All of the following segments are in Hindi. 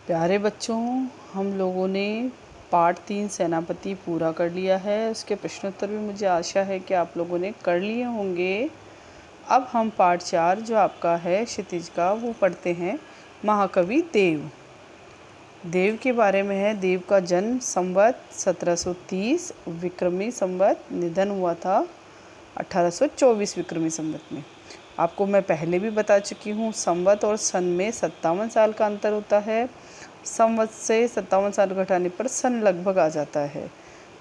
प्यारे बच्चों, हम लोगों ने पार्ट 3 सेनापति पूरा कर लिया है। उसके प्रश्नोत्तर भी मुझे आशा है कि आप लोगों ने कर लिए होंगे। अब हम पार्ट 4 जो आपका है क्षितिज का वो पढ़ते हैं। महाकवि देव। देव के बारे में है। देव का जन्म संवत 1730 विक्रमी संवत, निधन हुआ था 1824 विक्रमी संवत में। आपको मैं पहले भी बता चुकी हूँ, संवत और सन में 57 साल का अंतर होता है। संवत से 57 साल घटाने पर सन लगभग आ जाता है,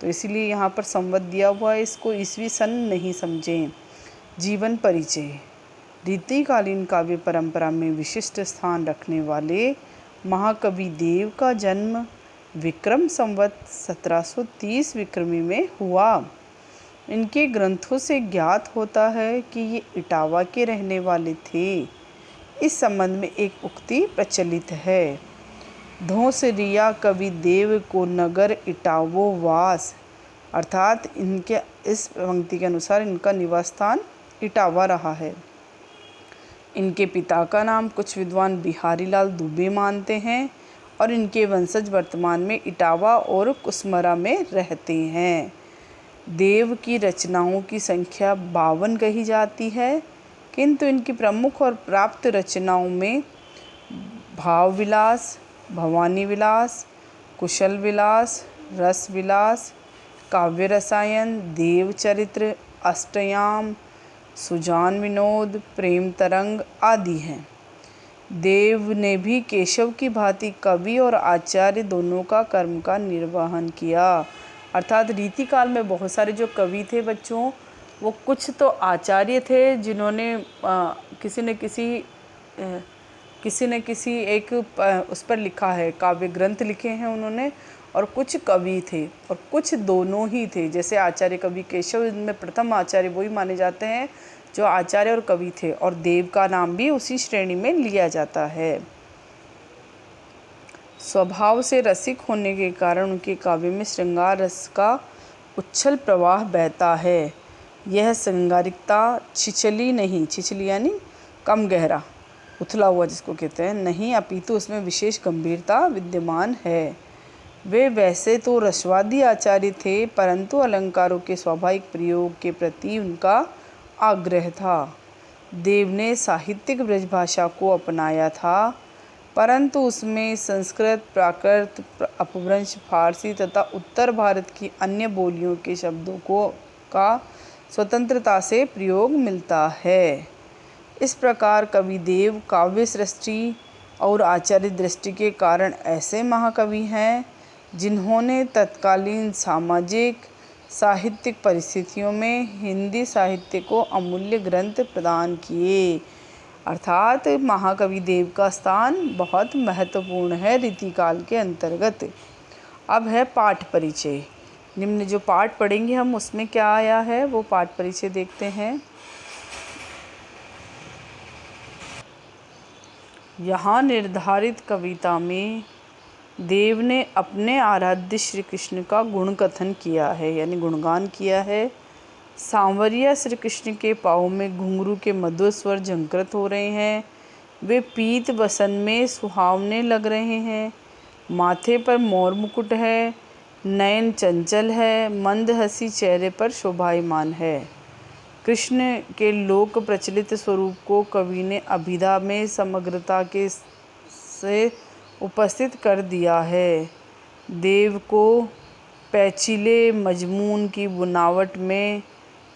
तो इसीलिए यहाँ पर संवत दिया हुआ है। इसको ईस्वी सन नहीं समझें। जीवन परिचय। रीतिकालीन काव्य परंपरा में विशिष्ट स्थान रखने वाले महाकवि देव का जन्म विक्रम संवत 1730 विक्रमी में हुआ। इनके ग्रंथों से ज्ञात होता है कि ये इटावा के रहने वाले थे। इस संबंध में एक उक्ति प्रचलित है। धोसरिया कवि देव को नगर इटावो वास, अर्थात इनके इस पंक्ति के अनुसार इनका निवास स्थान इटावा रहा है। इनके पिता का नाम कुछ विद्वान बिहारी लाल दुबे मानते हैं और इनके वंशज वर्तमान में इटावा और कुसमरा में रहते हैं। देव की रचनाओं की संख्या 52 कही जाती है, किंतु इनकी प्रमुख और प्राप्त रचनाओं में भाव विलास, भवानी विलास, कुशल विलास, रस विलास, काव्य रसायन, देव चरित्र, अष्टयाम, सुजान विनोद, प्रेम तरंग आदि हैं। देव ने भी केशव की भांति कवि और आचार्य दोनों का कर्म का निर्वहन किया। अर्थात रीतिकाल में बहुत सारे जो कवि थे बच्चों, वो कुछ तो आचार्य थे जिन्होंने किसी न किसी एक उस पर लिखा है, काव्य ग्रंथ लिखे हैं उन्होंने, और कुछ कवि थे और कुछ दोनों ही थे। जैसे आचार्य कवि केशव, इनमें प्रथम आचार्य वही माने जाते हैं जो आचार्य और कवि थे, और देव का नाम भी उसी श्रेणी में लिया जाता है। स्वभाव से रसिक होने के कारण उनके काव्य में श्रृंगार रस का उच्छल प्रवाह बहता है। यह श्रृंगारिकता छिछली नहीं, छिछली यानी कम गहरा, उथला हुआ जिसको कहते हैं, नहीं, अपितु उसमें विशेष गंभीरता विद्यमान है। वे वैसे तो रसवादी आचार्य थे, परंतु अलंकारों के स्वाभाविक प्रयोग के प्रति उनका आग्रह था। देव ने साहित्यिक ब्रजभाषा को अपनाया था, परंतु उसमें संस्कृत, प्राकृत, अपभ्रंश, फारसी तथा उत्तर भारत की अन्य बोलियों के शब्दों का स्वतंत्रता से प्रयोग मिलता है। इस प्रकार कवि देव काव्य सृष्टि और आचार्य दृष्टि के कारण ऐसे महाकवि हैं जिन्होंने तत्कालीन सामाजिक साहित्यिक परिस्थितियों में हिंदी साहित्य को अमूल्य ग्रंथ प्रदान किए। अर्थात महाकवि देव का स्थान बहुत महत्वपूर्ण है रीतिकाल के अंतर्गत। अब है पाठ परिचय। निम्न जो पाठ पढ़ेंगे हम, उसमें क्या आया है वो पाठ परिचय देखते हैं। यहाँ निर्धारित कविता में देव ने अपने आराध्य श्री कृष्ण का गुण कथन किया है, यानी गुणगान किया है। सांवरिया श्री कृष्ण के पाँव में घुंघरू के मधुर स्वर झंकृत हो रहे हैं। वे पीत बसन में सुहावने लग रहे हैं। माथे पर मोर मुकुट है, नयन चंचल है, मंद हंसी चेहरे पर शोभायमान है। कृष्ण के लोक प्रचलित स्वरूप को कवि ने अभिधा में समग्रता के से उपस्थित कर दिया है। देव को पैचीले मजमून की बुनावट में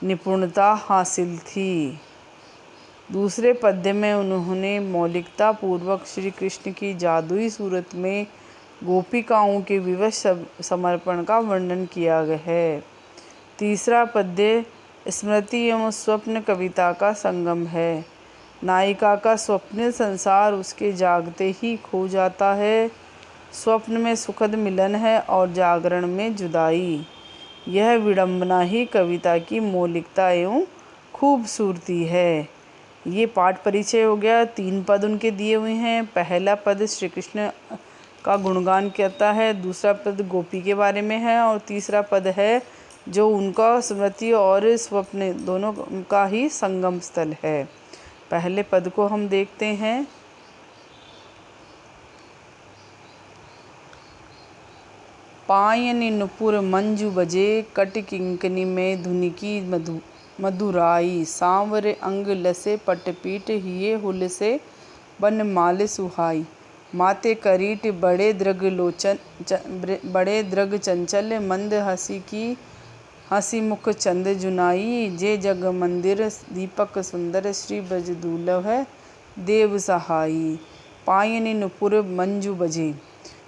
निपुणता हासिल थी। दूसरे पद्य में उन्होंने मौलिकता पूर्वक श्री कृष्ण की जादुई सूरत में गोपिकाओं के विवश समर्पण का वर्णन किया गया है। तीसरा पद्य स्मृति एवं स्वप्न कविता का संगम है। नायिका का स्वप्निल संसार उसके जागते ही खो जाता है। स्वप्न में सुखद मिलन है और जागरण में जुदाई। यह विडंबना ही कविता की मौलिकता एवं खूबसूरती है। ये पाठ परिचय हो गया। 3 पद उनके दिए हुए हैं। पहला पद श्री कृष्ण का गुणगान करता है, दूसरा पद गोपी के बारे में है, और तीसरा पद है जो उनका स्मृति और स्वप्न दोनों का ही संगम स्थल है। पहले पद को हम देखते हैं। पायनि नुपुर मंजू बजे, कट किंकनी में धुनि की मधुराई। सांवरे अंग लसे पटपीट, हिये हुल से बन माल सुहाई। माते करीट बड़े द्रग चंचल, मंद हसी की हसी मुख चंद जुनाई। जे जग मंदिर दीपक सुंदर, श्री ब्रज दुर्लभ है देव सहाई। पायनि नुपुर मंजू बजे,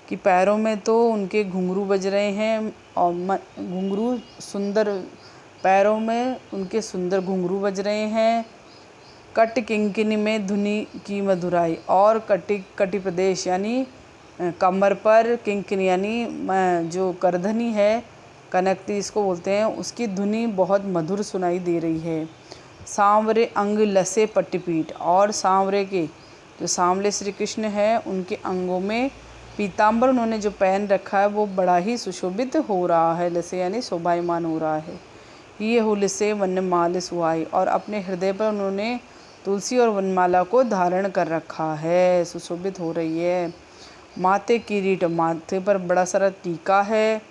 कि पैरों में तो उनके घुंघरू बज रहे हैं, और घुंघरू सुंदर, पैरों में उनके सुंदर घुंघरू बज रहे हैं। कट किंकिनी में धुनि की मधुराई, और कटी प्रदेश यानी कमर पर, किंकिनी यानी जो करधनी है, कनकती इसको बोलते हैं, उसकी धुनि बहुत मधुर सुनाई दे रही है। सांवरे अंग लसे पट्टपीठ, और सांवरे के जो सांवले श्री कृष्ण हैं उनके अंगों में पीताम्बर उन्होंने जो पहन रखा है वो बड़ा ही सुशोभित हो रहा है। लसे यानी शोभायमान हो रहा है। ये हुल से वनमाल सुहाई, और अपने हृदय पर उन्होंने तुलसी और वनमाला को धारण कर रखा है, सुशोभित हो रही है। माथे किरीट, माथे पर बड़ा सारा टीका है।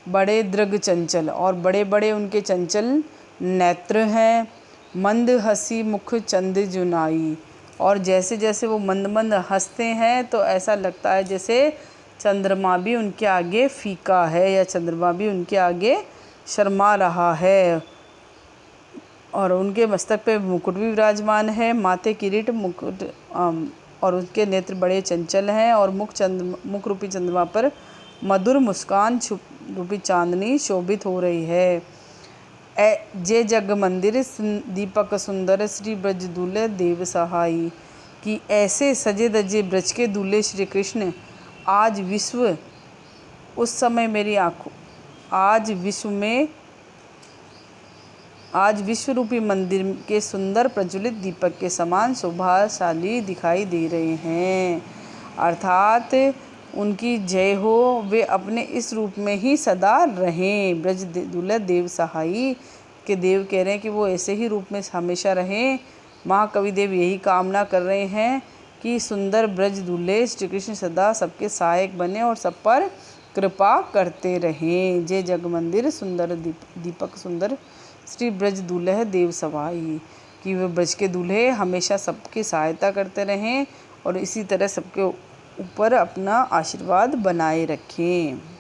बड़े द्रग चंचल, और बड़े बड़े उनके चंचल नेत्र हैं। मंद हसी मुख चंद जुनाई, और जैसे जैसे वो मंद मंद हंसते हैं तो ऐसा लगता है जैसे चंद्रमा भी उनके आगे फीका है, या चंद्रमा भी उनके आगे शर्मा रहा है। और उनके मस्तक पे मुकुट भी विराजमान है। माथे किरीट, मुकुट, और उनके नेत्र बड़े चंचल हैं, और मुख रूपी चंद्रमा पर मधुर मुस्कान छुप रूपी चांदनी शोभित हो रही है। जे जग मंदिर दीपक सुंदर, श्री ब्रज दूल्हे देव सहाई। कि ऐसे सजे धजे ब्रज के दूल्हे श्री कृष्ण आज विश्व रूपी मंदिर के सुंदर प्रज्वलित दीपक के समान शोभाशाली दिखाई दे रहे हैं। अर्थात उनकी जय हो, वे अपने इस रूप में ही सदा रहें। ब्रज दूल्हे देव सहाई के देव कह रहे हैं कि वो ऐसे ही रूप में हमेशा रहें। महाकवि देव यही कामना कर रहे हैं कि सुंदर ब्रज दूल्हे श्री कृष्ण सदा सबके सहायक बने और सब पर कृपा करते रहें। जय जग मंदिर सुंदर दीपक सुंदर, श्री ब्रज दूल्हे देव सहाई। कि वे ब्रज के दूल्हे हमेशा सबकी सहायता करते रहें और इसी तरह सबके ऊपर अपना आशीर्वाद बनाए रखें।